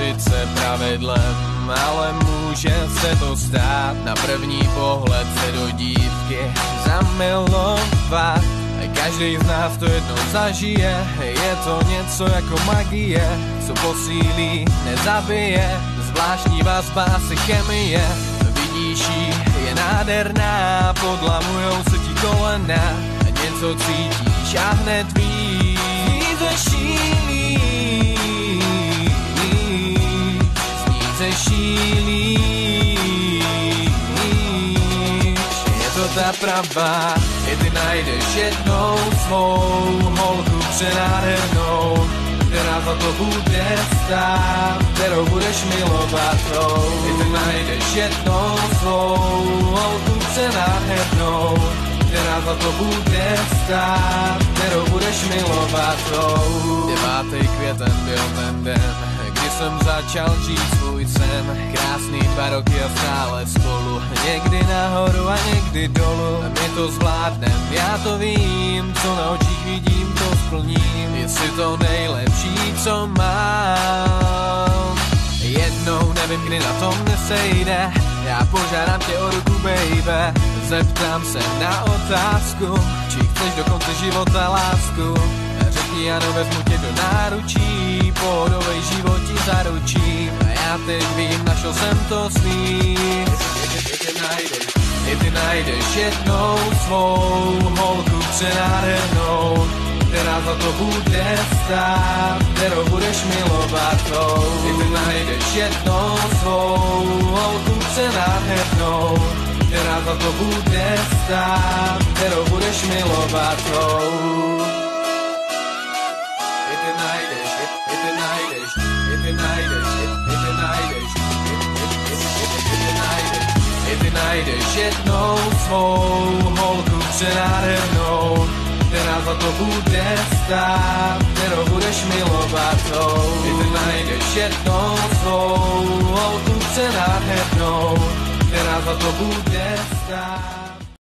sice pravidlem, ale může se to stát. Na první pohled se do dívky zamilovat. Každý z nás to jednou zažije. Je to něco jako magie, co posílí, nezabije. Zvláštní vazba, asi chemie. Vidíš jí, je nádherná, podlamujou se ti kolena. Něco cítíš a hned víš, šílí, sníze šílíš. Je to ta pravá, i ty najdeš jednou svou holku přenádhernou, která za to bude stát, kterou budeš milovat. I ty najdeš jednou svou holku přenádhernou, která za to bude stát, kterou budeš milovat. 9. květen byl ten den, kdy jsem začal žít svůj sen. Krásný 2 roky a stále spolu, někdy nahoru a někdy dolů. My to zvládnem, já to vím, co na očích vidím, to splním. Jestli to nejlepší, co mám. Jednou nevím, kdy na tom nesejde, já požádám tě o ruku, baby. Zeptám se na otázku, či chceš do konce života lásku. Řekni ano, vezmu tě do náručí, pohodovej život ti zaručím. A já teď vím, našel jsem to svý. I ty najdeš jednou svou holku přenádhernou, která za to bude stát, kterou budeš milovat. I ty najdeš jednou svou holku přenádhernou, která za to bude stát, kterou budeš milovat. I ty najdeš, i ty najdeš, i ty najdeš, i ty najdeš, i ty najdeš jednou svou holku přenádhernou, která za to bude stát, kterou budeš milovat. I ty najdeš jednou svou holku přenádhernou, která za to bude stát.